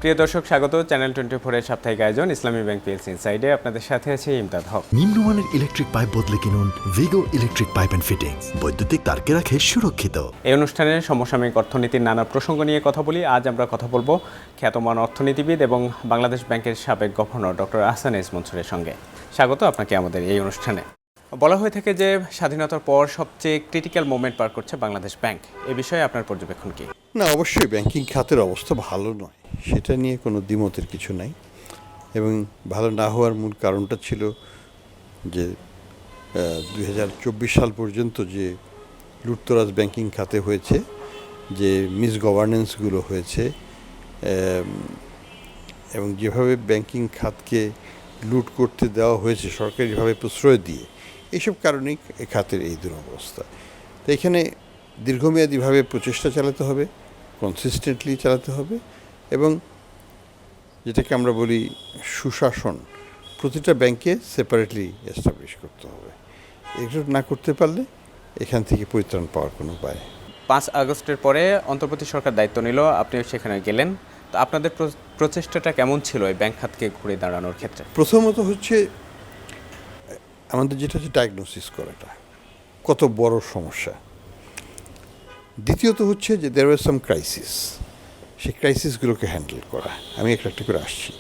প্রিয় দর্শক, স্বাগত চ্যানেল 24 এর সাপ্তাহিক আয়োজন ইসলামী ব্যাংক পিএলসি ইনসাইডে। আপনাদের সাথে আছে ইমদাদ হক। নিম্নমানের ইলেকট্রিক পাইপ বদলে কিনুন ভিগো ইলেকট্রিক পাইপ অ্যান্ড ফিটিংস। বৈদ্যুতিক তারকে রাখে সুরক্ষিত। এই অনুষ্ঠানে সমসাময়িক অর্থনীতির নানা প্রসঙ্গ নিয়ে কথা বলি। আজ আমরা কথা বলবো খ্যাতমান অর্থনীতিবিদ এবং বাংলাদেশ ব্যাংকের সাবেক গভর্নর ডক্টর আহসান এস মনসুরের সঙ্গে। স্বাগত আপনাকে আমাদের এই অনুষ্ঠানে। বলা হয়ে থাকে যে স্বাধীনতার পর সবচেয়ে ক্রিটিক্যাল মোমেন্ট পার করছে বাংলাদেশ ব্যাংক। এ বিষয়ে আপনার পর্যবেক্ষণ কি? না, অবশ্যই ব্যাংকিং খাতের অবস্থা ভালো নয়, সেটা নিয়ে কোনো দ্বিমতের কিছু নাই। এবং ভালো না হওয়ার মূল কারণটা ছিল যে 2024 সাল পর্যন্ত যে লুটতরাজ ব্যাংকিং খাতে হয়েছে, যে মিসগভর্নেন্সগুলো হয়েছে, এবং যেভাবে ব্যাংকিং খাতকে লুট করতে দেওয়া হয়েছে সরকারিভাবে প্রশ্রয় দিয়ে, এইসব কারণেই এ খাতের এই দুরবস্থা। তো এখানে দীর্ঘমেয়াদীভাবে প্রচেষ্টা চালাতে হবে, কনসিস্টেন্টলি চালাতে হবে, এবং যেটাকে আমরা বলি সুশাসন প্রতিটা ব্যাংকে সেপারেটলি এস্টাবলিশ করতে হবে। এগুলো না করতে পারলে এখান থেকে পরিত্রাণ পাওয়ার কোনো উপায়। 5 আগস্টের পরে অন্তর্বর্তী সরকার দায়িত্ব নিল, আপনি সেখানে গেলেন। তো আপনাদের প্রচেষ্টাটা কেমন ছিল এই ব্যাংক খাতকে ঘুরে দাঁড়ানোর ক্ষেত্রে? প্রথমত হচ্ছে আমাদের যেটা হচ্ছে ডায়াগনোসিস করাটা কত বড় সমস্যা। দ্বিতীয়ত হচ্ছে যে দেয়ার ওয়াজ সাম ক্রাইসিস, সেই ক্রাইসিসগুলোকে হ্যান্ডেল করা। আমি একটা একটা করে আসছি।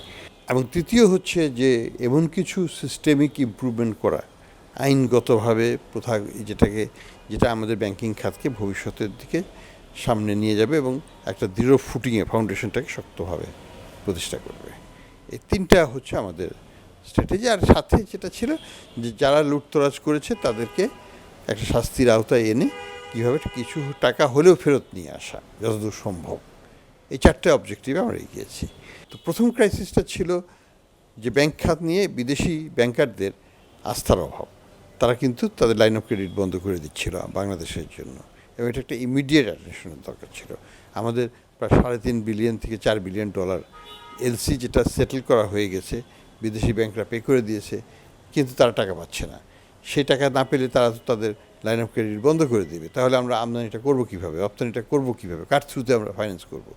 এবং তৃতীয় হচ্ছে যে এমন কিছু সিস্টেমিক ইমপ্রুভমেন্ট করা, আইনগতভাবে যেটা আমাদের ব্যাংকিং খাতকে ভবিষ্যতের দিকে সামনে নিয়ে যাবে এবং একটা দৃঢ় ফুটিংয়ে ফাউন্ডেশনটাকে শক্তভাবে প্রতিষ্ঠা করবে। এই তিনটা হচ্ছে আমাদের স্ট্র্যাটেজি। আর সাথে যেটা ছিল যে যারা লুটতরাজ করেছে তাদেরকে একটা শাস্তির আওতায় এনে কীভাবে কিছু টাকা হলেও ফেরত নিয়ে আসা যতদূর সম্ভব, এই চারটে অবজেক্টিভে আমরা এগিয়েছি। তো প্রথম ক্রাইসিসটা ছিল যে ব্যাংক খাত নিয়ে বিদেশি ব্যাংকারদের আস্থার অভাব। তারা কিন্তু তাদের লাইন অফ ক্রেডিট বন্ধ করে দিচ্ছিল বাংলাদেশের জন্য, এবং এটা একটা ইমিডিয়েট অ্যাটেনশনের দরকার ছিল। আমাদের প্রায় 3.5 বিলিয়ন থেকে $4 বিলিয়ন এলসি যেটা সেটেল করা হয়ে গেছে, বিদেশি ব্যাংকরা পে করে দিয়েছে, কিন্তু তারা টাকা পাচ্ছে না। সেই টাকা না পেলে তারা তো তাদের লাইন অফ ক্রেডিট বন্ধ করে দেবে। তাহলে আমরা আমদানিটা করবো কীভাবে, রপ্তানিটা করবো কীভাবে, কার থ্রুতে আমরা ফাইন্যান্স করব?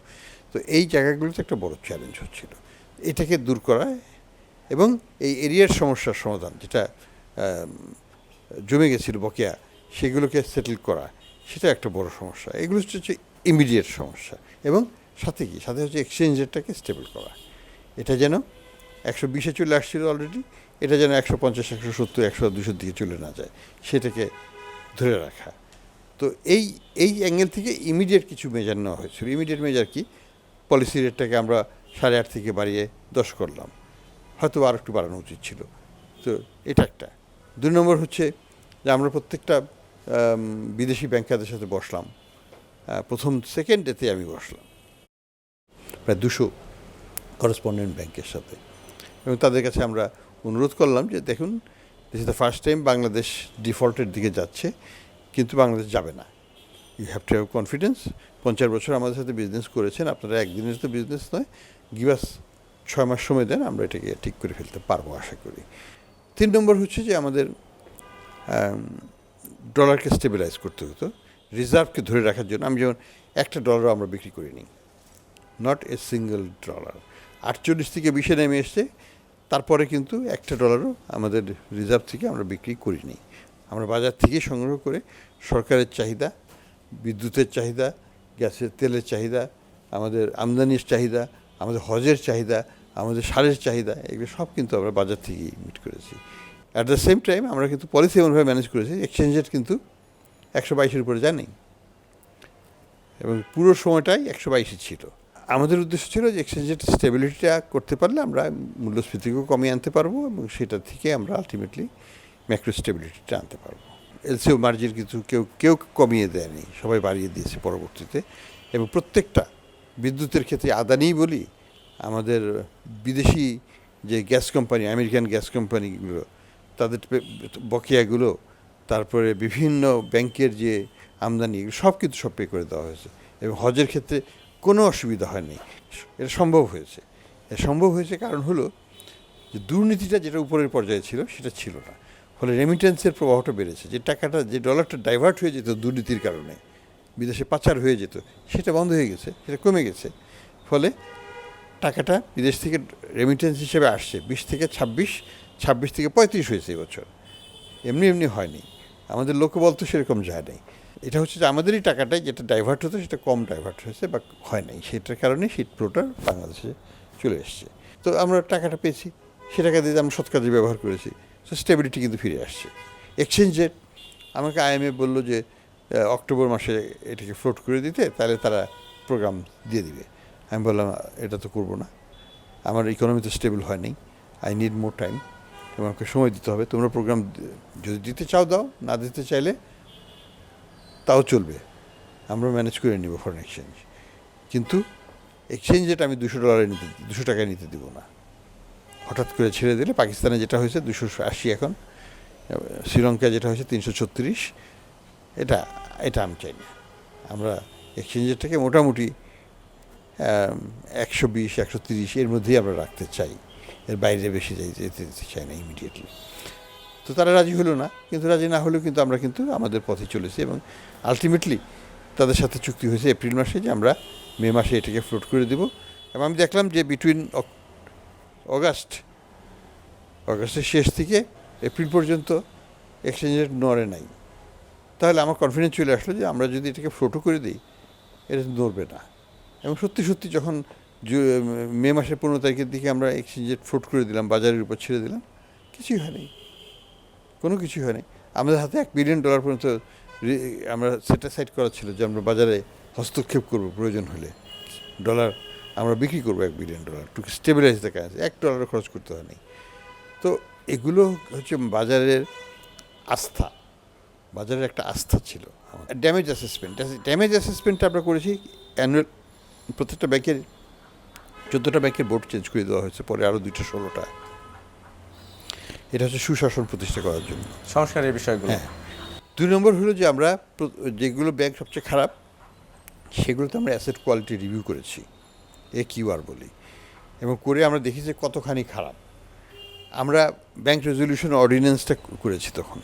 তো এই জায়গাগুলোতে একটা বড় চ্যালেঞ্জ হচ্ছিল। এটাকে দূর করা এবং এই এরিয়ার সমস্যার সমাধান, যেটা জমে গেছিল বকেয়া, সেগুলোকে সেটেল করা, সেটা একটা বড় সমস্যা। এগুলো হচ্ছে ইমিডিয়েট সমস্যা। এবং সাথে হচ্ছে এক্সচেঞ্জ রেটটাকে স্টেবল করা। এটা যেন 120-এ চলে আসছিল অলরেডি, এটা যেন 150, 170, 100, 200 দিকে চলে না যায়, সেটাকে ধরে রাখা। তো এই অ্যাঙ্গেল থেকে ইমিডিয়েট কিছু মেজার নেওয়া হয়েছিল। ইমিডিয়েট মেজার কি? পলিসি রেটটাকে আমরা 8.5 থেকে বাড়িয়ে 10 করলাম, হয়তো আর একটু বাড়ানো উচিত ছিল। তো এটা একটা। 2 নম্বর হচ্ছে যে আমরা প্রত্যেকটা বিদেশি ব্যাংকারদের সাথে বসলাম। প্রথম সেকেন্ড ডেতে আমি বসলাম প্রায় 200 করেসপন্ডেন্ট ব্যাংকের সাথে, এবং তাদের কাছে আমরা অনুরোধ করলাম যে দেখুন, this is the first time Bangladesh ডিফল্টের দিকে যাচ্ছে, কিন্তু বাংলাদেশ যাবে না। You have to have confidence. 50 বছর আমাদের সাথে বিজনেস করেছেন, আপনারা একদিনের তো বিজনেস নয়, গিভ আস 6 মাস সময় দেন, আমরা এটাকে ঠিক করে ফেলতে পারবো আশা করি। 3 নম্বর হচ্ছে যে আমাদের ডলারকে স্টেবিলাইজ করতে হতো, রিজার্ভকে ধরে রাখার জন্য। আমি যেমন $1 আমরা বিক্রি করিনি, নট এ সিঙ্গেল ডলার। 48 থেকে 20-এ নেমে এসছে, তারপরে কিন্তু $1 আমাদের রিজার্ভ থেকে আমরা বিক্রি করিনি। আমরা বাজার থেকে সংগ্রহ করে সরকারের চাহিদা, বিদ্যুতের চাহিদা, গ্যাসের তেলের চাহিদা, আমাদের আমদানির চাহিদা, আমাদের হজের চাহিদা, আমাদের সারের চাহিদা, এগুলো সব কিন্তু আমরা বাজার থেকেই মিট করেছি। অ্যাট দ্য সেম টাইম আমরা কিন্তু পলিসি এমনভাবে ম্যানেজ করেছি, এক্সচেঞ্জ রেট কিন্তু 122-এর উপরে যায়নি, এবং পুরো সময়টাই 122-ই ছিল। আমাদের উদ্দেশ্য ছিল যে এক্সচেঞ্জ রেট স্টেবিলিটিটা করতে পারলে আমরা মূল্যস্ফীতিকেও কমিয়ে আনতে পারবো, এবং সেটা থেকে আমরা আলটিমেটলি ম্যাক্রো স্টেবিলিটিটা আনতে পারবো। এলসিও মার্জিন কিন্তু কেউ কমিয়ে দেয়নি, সবাই বাড়িয়ে দিয়েছে পরবর্তীতে। এবং প্রত্যেকটা বিদ্যুতের ক্ষেত্রে আদানিই বলি, আমাদের বিদেশি যে গ্যাস কোম্পানি, আমেরিকান গ্যাস কোম্পানিগুলো, তাদের বকেয়াগুলো, তারপরে বিভিন্ন ব্যাংকের যে আমদানি, সব কিন্তু সব পে করে দেওয়া হয়েছে। এবং হজের ক্ষেত্রে কোনো অসুবিধা হয়নি। এটা সম্ভব হয়েছে কারণ হলো যে দুর্নীতিটা যেটা উপরের পর্যায়ে ছিল সেটা ছিল না, ফলে রেমিটেন্সের প্রবাহটা বেড়েছে। যে টাকাটা, যে ডলারটা ডাইভার্ট হয়ে যেত দুর্নীতির কারণে, বিদেশে পাচার হয়ে যেত, সেটা বন্ধ হয়ে গেছে, সেটা কমে গেছে। ফলে টাকাটা বিদেশ থেকে রেমিটেন্স হিসেবে আসছে 20 থেকে 26, 26 থেকে 35 হয়েছে এবছর। এমনি এমনি হয়নি, আমাদের লোকবল তো সেরকম যায় নাই। এটা হচ্ছে যে আমাদেরই টাকাটাই যেটা ডাইভার্ট হতো সেটা কম ডাইভার্ট হয়েছে বা হয় নাই, সেটার কারণে শীত ফ্লোটা বাংলাদেশে চলে এসছে। তো আমরা টাকাটা পেয়েছি, সে টাকা দিয়ে আমরা সৎ কাজে ব্যবহার করেছি, তো স্টেবিলিটি কিন্তু ফিরে আসছে। এক্সচেঞ্জ রেট, আমাকে IMF বললো যে অক্টোবর মাসে এটাকে ফ্লোট করে দিতে, তাহলে তারা প্রোগ্রাম দিয়ে দিবে। আমি বললাম এটা তো করবো না, আমার ইকোনমি তো স্টেবল হয়নি, আই নিড মোর টাইম, তোমাকে সময় দিতে হবে। তোমরা প্রোগ্রাম যদি দিতে চাও দাও, না দিতে চাইলে তাও চলবে, আমরা ম্যানেজ করে নিব ফরেন এক্সচেঞ্জ। কিন্তু এক্সচেঞ্জ রেট আমি $200 টাকায় নিতে দিব না। হঠাৎ করে ছেড়ে দিলে পাকিস্তানে যেটা হয়েছে 280 এখন, শ্রীলঙ্কায় যেটা হয়েছে 336, এটা আমি চাই না। আমরা এক্সচেঞ্জ রেটটাকে মোটামুটি 120, 130 এর মধ্যেই আমরা রাখতে চাই, এর বাইরে বেশি যেতে চাই না ইমিডিয়েটলি। তো তারা রাজি হলো না, কিন্তু রাজি না হলেও কিন্তু আমরা কিন্তু আমাদের পথে চলেছি এবং আলটিমেটলি তাদের সাথে চুক্তি হয়েছে এপ্রিল মাসে যে আমরা মে মাসে এটাকে ফ্লোট করে দেব। এবং আমি দেখলাম যে বিটুইন অগাস্টের শেষ থেকে এপ্রিল পর্যন্ত এক্সচেঞ্জ রেট নড়ে নাই। তাহলে আমার কনফিডেন্স চলে আসলো যে আমরা যদি এটাকে ফ্লোটও করে দিই, এটা নড়বে না। এবং সত্যি সত্যি যখন মে মাসের 15 তারিখের দিকে আমরা এক্সচেঞ্জ রেট ফ্লোট করে দিলাম, বাজারের উপর ছেড়ে দিলাম, কিছুই হয়নি, কোনো কিছুই হয়নি। আমাদের হাতে $1 বিলিয়ন পর্যন্ত আমরা সেটা সাইড করা ছিল যে আমরা বাজারে হস্তক্ষেপ করব, প্রয়োজন হলে ডলার আমরা বিক্রি করবো $1 billion, to stabilise the currency. $1 খরচ করতে হয়নি। তো এগুলো হচ্ছে বাজারের আস্থা, বাজারের একটা আস্থা ছিল। ড্যামেজ অ্যাসেসমেন্টটা আমরা করেছি অ্যানুয়াল, প্রত্যেকটা ব্যাংকের 14টা ব্যাংকের বোর্ড চেঞ্জ করে দেওয়া হয়েছে, পরে আরও 2টা 16টা। এটা হচ্ছে সুশাসন প্রতিষ্ঠা করার জন্য সংস্কারের বিষয়গুলো। হ্যাঁ। 2 নম্বর হলো যে আমরা যেগুলো ব্যাংক সবচেয়ে খারাপ সেগুলোতে আমরা অ্যাসেট কোয়ালিটি রিভিউ করেছি, AQR বলি, এবং করে আমরা দেখি যে কতখানি খারাপ। আমরা ব্যাংক রেজলিউশন অর্ডিন্যান্সটা করেছি তখন,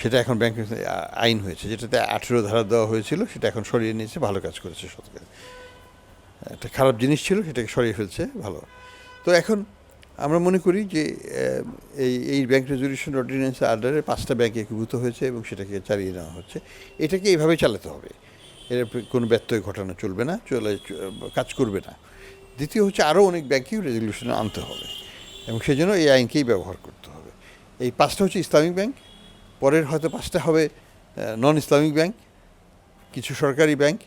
সেটা এখন ব্যাংক আইন হয়েছে, যেটাতে 18 ধারা দেওয়া হয়েছিল, সেটা এখন সরিয়ে নিয়েছে, ভালো কাজ করেছে সরকার। একটা খারাপ জিনিস ছিল সেটাকে সরিয়ে ফেলছে, ভালো। তো এখন আমরা মনে করি যে এই ব্যাংক রেজলিউশন অর্ডিন্যান্সের আন্ডারে 5টা ব্যাংক একীভূত হয়েছে এবং সেটাকে চালিয়ে নেওয়া হচ্ছে। এটাকে এইভাবেই চালাতে হবে, এর কোনো ব্যত্যয় ঘটানো চলবে না, কাজ করবে না। দ্বিতীয় হচ্ছে আরও অনেক ব্যাংকেই রেজলিউশনে আনতে হবে এবং সেজন্য এই আইনকেই ব্যবহার করতে হবে। এই 5টা হচ্ছে ইসলামিক ব্যাংক, পরের হয়তো 5টা হবে নন ইসলামিক ব্যাংক, কিছু সরকারি ব্যাংক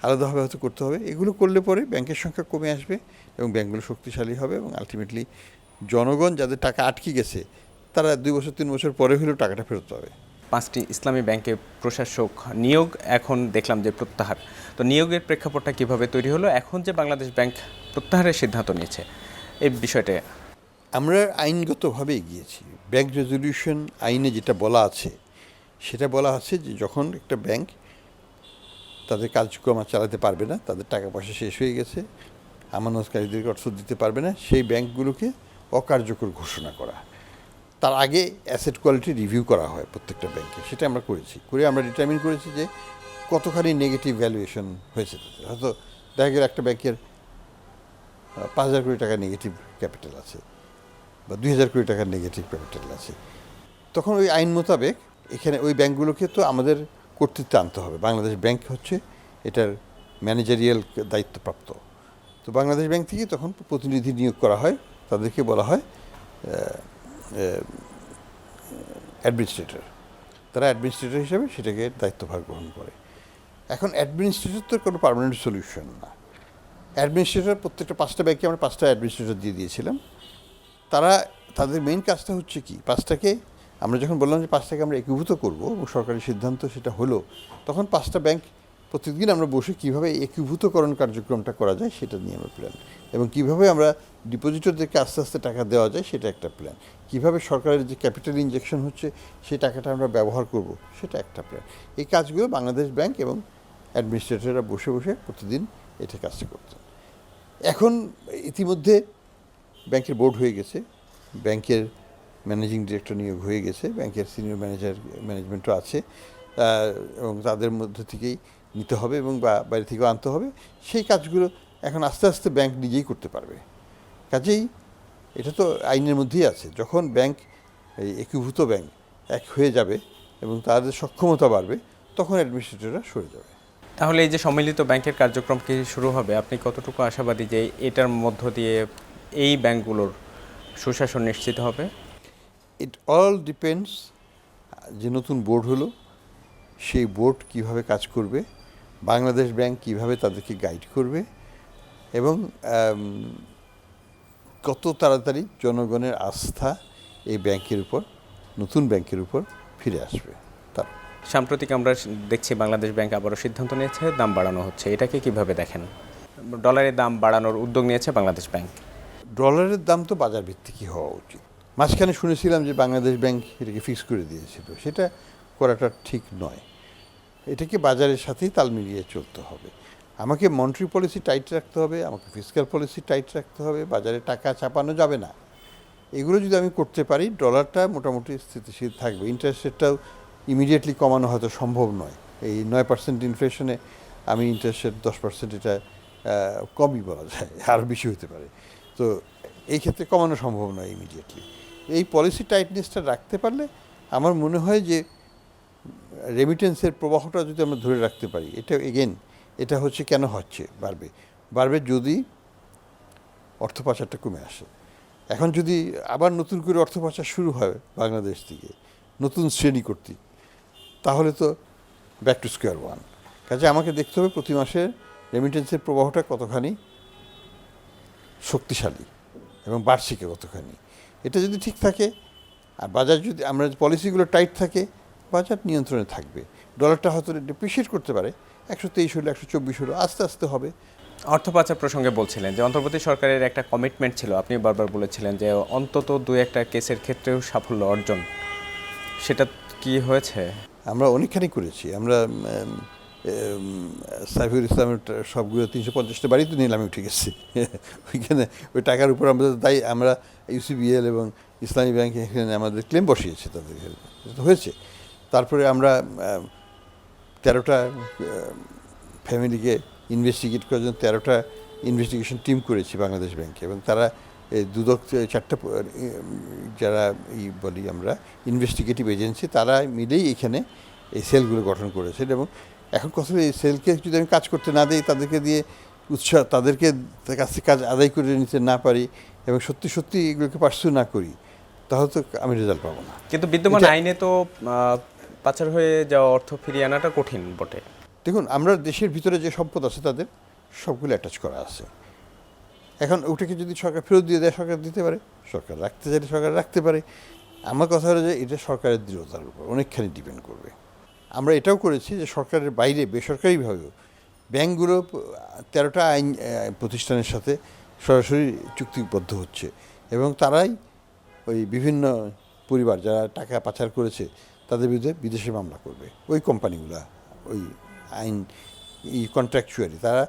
আলাদাভাবে হয়তো করতে হবে। এগুলো করলে পরে ব্যাংকের সংখ্যা কমে আসবে এবং ব্যাংকগুলো শক্তিশালী হবে এবং আলটিমেটলি জনগণ যাদের টাকা আটকে গেছে তারা 2 বছর 3 বছর পরে হলেও টাকাটা ফেরত পাবে। 5টি ইসলামী ব্যাংকে প্রশাসক নিয়োগ এখন দেখলাম যে প্রত্যাহার, তো নিয়োগের প্রেক্ষাপটটা কিভাবে তৈরি হলো, এখন যে বাংলাদেশ ব্যাংক প্রত্যাহারের সিদ্ধান্ত নিয়েছে এই বিষয়টা? আমরা আইনগতভাবে এগিয়েছি। ব্যাংক রেজলিউশন আইনে যেটা বলা আছে সেটা বলা আছে যে যখন একটা ব্যাংক তাদের কার্যক্রম আর চালাতে পারবে না, তাদের টাকা পয়সা শেষ হয়ে গেছে, আমানতকারীদেরকে অর্থ দিতে পারবে না, সেই ব্যাংকগুলোকে অকার্যকর ঘোষণা করা। তার আগে অ্যাসেট কোয়ালিটি রিভিউ করা হয় প্রত্যেকটা ব্যাংকে, সেটা আমরা করেছি। করে আমরা ডিটারমিন করেছি যে কতখানি নেগেটিভ ভ্যালুয়েশন হয়েছে। হয়তো দেখা গেল একটা ব্যাংকের 5,000 কোটি টাকা নেগেটিভ ক্যাপিটাল আছে বা 2,000 কোটি টাকার নেগেটিভ ক্যাপিটাল আছে, তখন ওই আইন মোতাবেক এখানে ওই ব্যাংকগুলোকে তো আমাদের কর্তৃত্বে আনতে হবে। বাংলাদেশ ব্যাংক হচ্ছে এটার ম্যানেজারিয়াল দায়িত্বপ্রাপ্ত। তো বাংলাদেশ ব্যাংক থেকে তখন প্রতিনিধি নিয়োগ করা হয়, তাদেরকে বলা হয় অ্যাডমিনিস্ট্রেটর। তারা অ্যাডমিনিস্ট্রেটর হিসেবে সেটাকে দায়িত্বভার গ্রহণ করে। এখন অ্যাডমিনিস্ট্রেটর তো কোনো পার্মানেন্ট সলিউশন না। অ্যাডমিনিস্ট্রেটর প্রত্যেকটা 5টা ব্যাংকে আমরা 5টা অ্যাডমিনিস্ট্রেটর দিয়ে দিয়েছিলাম। তাদের মেইন কাজটা হচ্ছে কি, 5টাকে আমরা যখন বললাম যে 5টাকে আমরা একীভূত করব এবং সরকারি সিদ্ধান্ত সেটা হলো, তখন 5টা ব্যাংক প্রত্যেকদিন আমরা বসে কীভাবে একীভূতকরণ কার্যক্রমটা করা যায় সেটা নিয়ে আমরা প্ল্যান, এবং কীভাবে আমরা ডিপোজিটরদেরকে আস্তে আস্তে টাকা দেওয়া যায় সেটা একটা প্ল্যান, কীভাবে সরকারের যে ক্যাপিটাল ইনজেকশন হচ্ছে সেই টাকাটা আমরা ব্যবহার করব সেটা একটা প্ল্যান। এই কাজগুলো বাংলাদেশ ব্যাংক এবং অ্যাডমিনিস্ট্রেটররা বসে বসে প্রতিদিন এটা কাজটা করতেন। এখন ইতিমধ্যে ব্যাংকের বোর্ড হয়ে গেছে, ব্যাংকের ম্যানেজিং ডিরেক্টর নিয়োগ হয়ে গেছে, ব্যাংকের সিনিয়র ম্যানেজমেন্টও আছে এবং তাদের মধ্যে থেকেই নিতে হবে এবং বাইরে থেকেও আনতে হবে। সেই কাজগুলো এখন আস্তে আস্তে ব্যাংক নিজেই করতে পারবে। কাজেই এটা তো আইনের মধ্যেই আছে, যখন ব্যাংক এই একীভূত ব্যাংক এক হয়ে যাবে এবং তাদের সক্ষমতা বাড়বে, তখন অ্যাডমিনিস্ট্রেটররা সরে যাবে। তাহলে এই যে সম্মিলিত ব্যাংকের কার্যক্রম কি শুরু হবে, আপনি কতটুকু আশাবাদী যে এটার মধ্য দিয়ে এই ব্যাংকগুলোর সুশাসন নিশ্চিত হবে? ইট অল ডিপেন্ডস, যে নতুন বোর্ড হলো সেই বোর্ড কিভাবে কাজ করবে, বাংলাদেশ ব্যাংক কিভাবে তাদেরকে গাইড করবে, এবং কত তাড়াতাড়ি জনগণের আস্থা এই ব্যাংকের উপর, নতুন ব্যাংকের উপর ফিরে আসবে। তার সাম্প্রতিক আমরা দেখছি বাংলাদেশ ব্যাংক আবারও সিদ্ধান্ত নিয়েছে, দাম বাড়ানো হচ্ছে, এটাকে কিভাবে দেখেন? ডলারের দাম বাড়ানোর উদ্যোগ নিয়েছে বাংলাদেশ ব্যাংক। ডলারের দাম তো বাজার ভিত্তিকই হওয়া উচিত। মাঝখানে শুনেছিলাম যে বাংলাদেশ ব্যাংক এটাকে ফিক্স করে দিয়েছিল, সেটা করাটা ঠিক নয়। এটাকে বাজারের সাথেই তাল মিলিয়ে চলতে হবে। আমাকে মনিটারি পলিসি টাইট রাখতে হবে, আমাকে ফিসক্যাল পলিসি টাইট রাখতে হবে, বাজারে টাকা চাপানো যাবে না। এগুলো যদি আমি করতে পারি, ডলারটা মোটামুটি স্থিতিশীল থাকবে। ইন্টারেস্ট রেটটাও ইমিডিয়েটলি কমানো হয়তো সম্ভব নয়। এই 9% ইনফ্লেশনে আমি ইন্টারেস্ট রেট 10% এটা কমই বলা যায়, আরও বেশি হতে পারে। তো এই ক্ষেত্রে কমানো সম্ভব নয় ইমিডিয়েটলি। এই পলিসি টাইটনেসটা রাখতে পারলে আমার মনে হয় যে রেমিটেন্সের প্রবাহটা যদি আমরা ধরে রাখতে পারি, এটা হচ্ছে কেন হচ্ছে, বাড়বে যদি অর্থ পাচারটা কমে আসে। এখন যদি আবার নতুন করে অর্থ পাচার শুরু হয় বাংলাদেশ থেকে নতুন শ্রেণী কর্তৃক, তাহলে তো ব্যাক টু স্কোয়ার ওয়ান। কাজে আমাকে দেখতে হবে প্রতি মাসে রেমিটেন্সের প্রবাহটা কতখানি শক্তিশালী এবং বার্ষিকে কতখানি। এটা যদি ঠিক থাকে আর বাজার যদি আমরা পলিসিগুলো টাইট থাকে, বাজার নিয়ন্ত্রণে থাকবে। ডলারটা হয়তো ডিপ্রিশিয়েট করতে পারে, 123 হলো 124 হলো, আস্তে আস্তে হবে। অর্থ পাচার প্রসঙ্গে বলছিলেন যে অন্তর্বর্তী সরকারের একটা কমিটমেন্ট ছিল, আপনি বারবার বলেছিলেন যে অন্তত 2-1টা কেসের ক্ষেত্রেও সাফল্য অর্জন, সেটা কি হয়েছে? আমরা অনেকখানি করেছি। আমরা সাইফুল ইসলামের সবগুলো 350টা বাড়ি তো নিলামে উঠে গেছি। ওইখানে ওই টাকার উপর আমরা ইউসিবিএল এবং ইসলামী ব্যাংক এখানে আমাদের ক্লেম বসিয়েছে, তাদের হয়েছে। তারপরে আমরা 13টা ফ্যামিলিকে ইনভেস্টিগেট করার জন্য 13টা ইনভেস্টিগেশন টিম করেছি বাংলাদেশ ব্যাংকে, এবং তারা দুদক 4টা যারা বলি আমরা ইনভেস্টিগেটিভ এজেন্সি, তারা মিলেই এখানে এই সেলগুলো গঠন করেছেন। এবং এখন কথা এই সেলকে যদি আমি কাজ করতে না দিই, তাদেরকে দিয়ে তাদেরকে কাছ থেকে কাজ আদায় করে নিতে না পারি এবং সত্যি সত্যি এগুলোকে পার্সু না করি, তাহলে তো আমি রেজাল্ট পাবো না। কিন্তু বিদ্যমান আইনে তো পাচার হয়ে যাওয়া অর্থ ফিরিয়ে আনাটা কঠিন বটে। দেখুন, আমরা দেশের ভিতরে যে সম্পদ আছে তাদের সবগুলো অ্যাটাচ করা আছে। এখন ওটাকে যদি সরকার ফেরত দিয়ে দেয়, সরকার দিতে পারে, সরকার রাখতে চাইলে সরকার রাখতে পারে। আমার কথা হলো যে এটা সরকারের দৃঢ়তার উপর অনেকখানি ডিপেন্ড করবে। আমরা এটাও করেছি যে সরকারের বাইরে বেসরকারিভাবেও ব্যাংকগুলো 13টা আইন প্রতিষ্ঠানের সাথে সরাসরি চুক্তিবদ্ধ হচ্ছে, এবং তারাই ওই বিভিন্ন পরিবার যারা টাকা পাচার করেছে তাদের বিরুদ্ধে বিদেশে মামলা করবে। ওই কোম্পানিগুলা ওই আইন কন্ট্রাকচুয়ালি তারা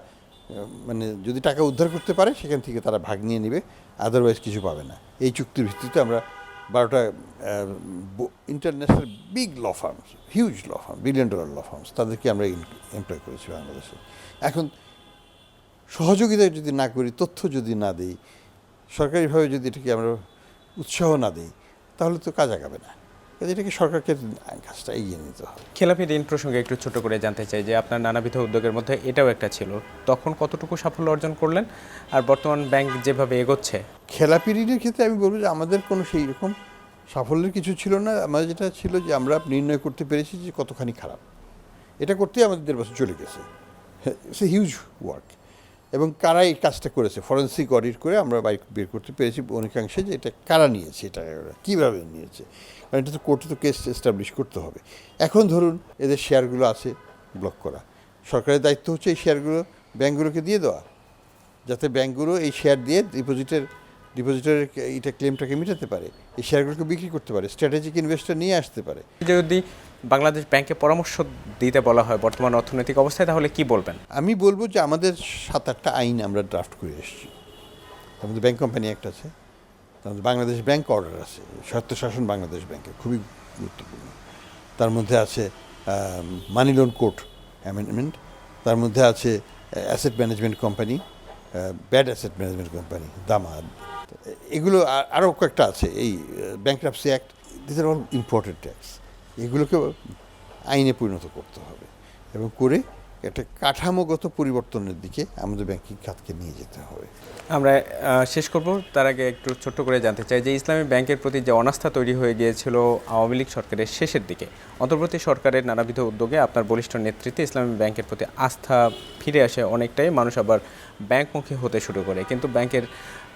মানে যদি টাকা উদ্ধার করতে পারে সেখান থেকে তারা ভাগ নিয়ে নেবে, আদারওয়াইজ কিছু পাবে না। এই চুক্তির ভিত্তিতে আমরা 12টা international big law firms, huge law firm, $1 billion law firms, তাদেরকে আমরা এমপ্লয় করেছি বাংলাদেশে। এখন সহযোগিতা যদি না করি, তথ্য যদি না দিই, সরকারিভাবে যদি এটাকে আমরা উৎসাহ না দিই, তাহলে তো কাজ আগাবে না। এটাকে সরকারকে কাজটা এগিয়ে নিতে হবে। খেলাপি ঋণ প্রসঙ্গে একটু ছোট করে জানতে চাই যে আপনার নানাবিধ উদ্যোগের মধ্যে এটাও একটা ছিল, তখন কতটুকু সাফল্য অর্জন করলেন, আর বর্তমান ব্যাংক যেভাবে এগোচ্ছে? খেলাপি ঋণের ক্ষেত্রে আমি বলবো যে আমাদের কোনো সেই রকম সাফল্যের কিছু ছিল না। আমাদের যেটা ছিল যে আমরা নির্ণয় করতে পেরেছি যে কতখানি খারাপ। এটা করতেই আমাদের 1.5 বছর চলে গেছে। It's a huge work. এবং কারা এই কাজটা করেছে ফরেন্সিক অডিট করে আমরা বের করতে পেরেছি অনেকাংশে যে এটা কারা নিয়েছে, এটা কীভাবে নিয়েছে। কারণ এটা তো কোর্টে তো কেস এস্টাবলিশ করতে হবে। এখন ধরুন এদের শেয়ারগুলো আছে ব্লক করা, সরকারের দায়িত্ব হচ্ছে এই শেয়ারগুলো ব্যাঙ্কগুলোকে দিয়ে দেওয়া, যাতে ব্যাঙ্কগুলো এই শেয়ার দিয়ে ডিপোজিটরের এইটা ক্লেমটাকে মেটাতে পারে, এই শেয়ারগুলোকে বিক্রি করতে পারে, স্ট্র্যাটেজিক ইনভেস্টর নিয়ে আসতে পারে। যদি বাংলাদেশ ব্যাংকে পরামর্শ দিতে বলা হয় বর্তমান অর্থনৈতিক অবস্থায়, তাহলে কি বলবেন? আমি বলবো যে আমাদের 7-8টা আইন আমরা ড্রাফট করে এসেছি। তার মধ্যে ব্যাংক কোম্পানি অ্যাক্ট আছে, তার মধ্যে বাংলাদেশ ব্যাংক অর্ডার আছে, স্বায়ত্তশাসন বাংলাদেশ ব্যাংকের খুবই গুরুত্বপূর্ণ। তার মধ্যে আছে মানি লোন কোড অ্যামেন্ডমেন্ট, তার মধ্যে আছে asset management company bad asset management company, দামাদ, এগুলো আরও কয়েকটা আছে, এই bankruptcy act, this are all important tax. এগুলোকে আইনে পরিণত করতে হবে এবং করে একটা কাঠামোগত পরিবর্তনের দিকে আমাদের ব্যাংকিং খাতকে নিয়ে যেতে হবে। আমরা শেষ করব, তার আগে একটু ছোট্ট করে জানতে চাই যে ইসলামী ব্যাংকের প্রতি যে অনাস্থা তৈরি হয়ে গিয়েছিল আওয়ামী লীগ সরকারের শেষের দিকে, অন্তর্বর্তী সরকারের নানাবিধ উদ্যোগে আপনার বলিষ্ঠ নেতৃত্বে ইসলামী ব্যাংকের প্রতি আস্থা ফিরে আসে অনেকটাই, মানুষ আবার ব্যাংকমুখী হতে শুরু করে, কিন্তু ব্যাংকের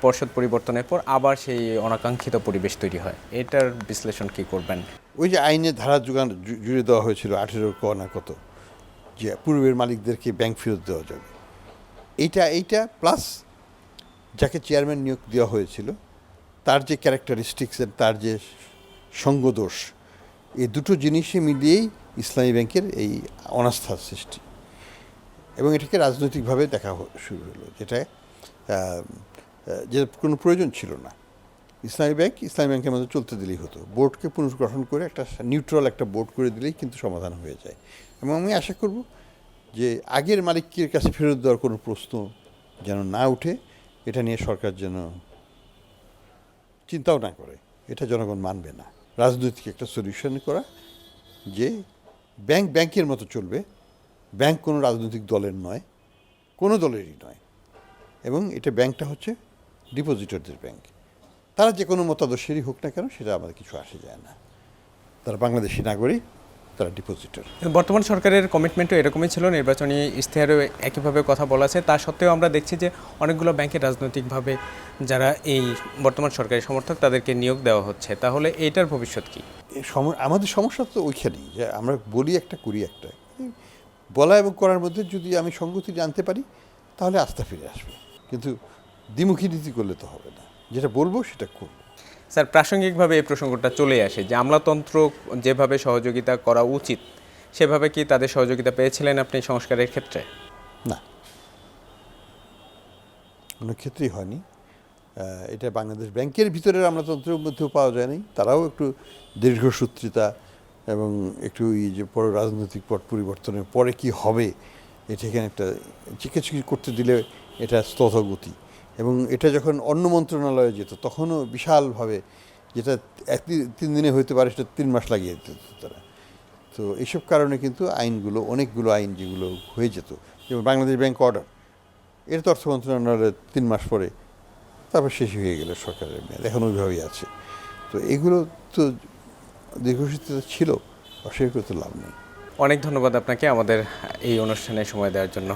পর্ষদ পরিবর্তনের পর আবার সেই অনাকাঙ্ক্ষিত পরিবেশ তৈরি হয়। এটার বিশ্লেষণ কী করবেন? ওই যে আইনের ধারা জুড়ে দেওয়া হয়েছিল 18 ক না কত, যে পূর্বের মালিকদেরকে ব্যাংক ফেরত দেওয়া যাবে, এইটা প্লাস যাকে চেয়ারম্যান নিয়োগ দেওয়া হয়েছিল তার যে ক্যারেক্টারিস্টিক্স, তার যে সঙ্গদোষ, এই দুটো জিনিসে মিলিয়েই ইসলামী ব্যাংকের এই অনাস্থার সৃষ্টি এবং এটাকে রাজনৈতিকভাবে দেখা শুরু হলো, যেটা যে কোনো প্রয়োজন ছিল না। ইসলামী ব্যাংকের মধ্যে চলতে দিলেই হতো, বোর্ডকে পুনর্গঠন করে একটা নিউট্রাল একটা বোর্ড করে দিলেই কিন্তু সমাধান হয়ে যায়। এবং আমি আশা করব যে আগের মালিকের কাছে ফেরত দেওয়ার কোনো প্রশ্ন যেন না উঠে, এটা নিয়ে সরকার যেন চিন্তাও না করে, এটা জনগণ মানবে না। রাজনৈতিক একটা সলিউশন করা, যে ব্যাংকের মতো চলবে, ব্যাংক কোনো রাজনৈতিক দলের নয়, কোনো দলেরই নয়, এবং এটা ব্যাংকটা হচ্ছে ডিপোজিটরদের ব্যাংক। তারা যে কোনো মতাদর্শেরই হোক না কেন, সেটা আমাদের কিছু আসে যায় না, তারা বাংলাদেশি নাগরিক, তারা ডিপোজিটর। বর্তমান সরকারের কমিটমেন্টও এরকমই ছিল, নির্বাচনী ইশতেহারেও একইভাবে কথা বলা আছে। তা সত্ত্বেও আমরা দেখছি যে অনেকগুলো ব্যাংকে রাজনৈতিকভাবে যারা এই বর্তমান সরকারি সমর্থক তাদেরকে নিয়োগ দেওয়া হচ্ছে। তাহলে এইটার ভবিষ্যৎ কী? আমাদের সমস্যা তো ওইখানেই, যে আমরা বলি একটা করি একটা, বলা এবং করার মধ্যে যদি আমি সঙ্গতি জানতে পারি তাহলে আস্থা ফিরে আসবে, কিন্তু দ্বিমুখী নীতি করলে তো হবে না, যেটা বলবো সেটা করব। স্যার, প্রাসঙ্গিকভাবে এই প্রসঙ্গটা চলে আসে যে আমলাতন্ত্র যেভাবে সহযোগিতা করা উচিত সেভাবে কি তাদের সহযোগিতা পেয়েছিলেন আপনি সংস্কারের ক্ষেত্রে? না, কোনো ক্ষেত্রেই হয়নি। এটা বাংলাদেশ ব্যাংকের ভিতরের আমলাতন্ত্রের মধ্যেও পাওয়া যায়নি, তারাও একটু দীর্ঘসূত্রিতা এবং একটু এই যে পর রাজনৈতিক পট পরিবর্তনের পরে কি হবে, এটা এখানে একটা কিছু করতে দিলে এটা স্ততগতি, এবং এটা যখন অন্য মন্ত্রণালয়ে যেত তখনও বিশালভাবে, যেটা 3 দিনে হইতে পারে সেটা 3 মাস লাগিয়ে দিত তারা। তো এইসব কারণে কিন্তু আইনগুলো, অনেকগুলো আইন যেগুলো হয়ে যেত, যেমন বাংলাদেশ ব্যাংক অর্ডার, এটা তো অর্থ মন্ত্রণালয়ের 3 মাস পরে তারপর শেষ হয়ে গেল সরকারের মেয়াদ, এখন ওইভাবেই আছে। তো এগুলো তো দীর্ঘসূত্রিতা ছিল, অস্বীকার করতে লাভ নেই। অনেক ধন্যবাদ আপনাকে আমাদের এই অনুষ্ঠানে সময় দেওয়ার জন্য।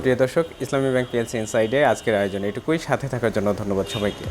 প্রিয় দর্শক, ইসলামী ব্যাংক পিএলসি ইনসাইডে আজকের আয়োজন এটুকুই, সাথে থাকার জন্য ধন্যবাদ সবাইকে।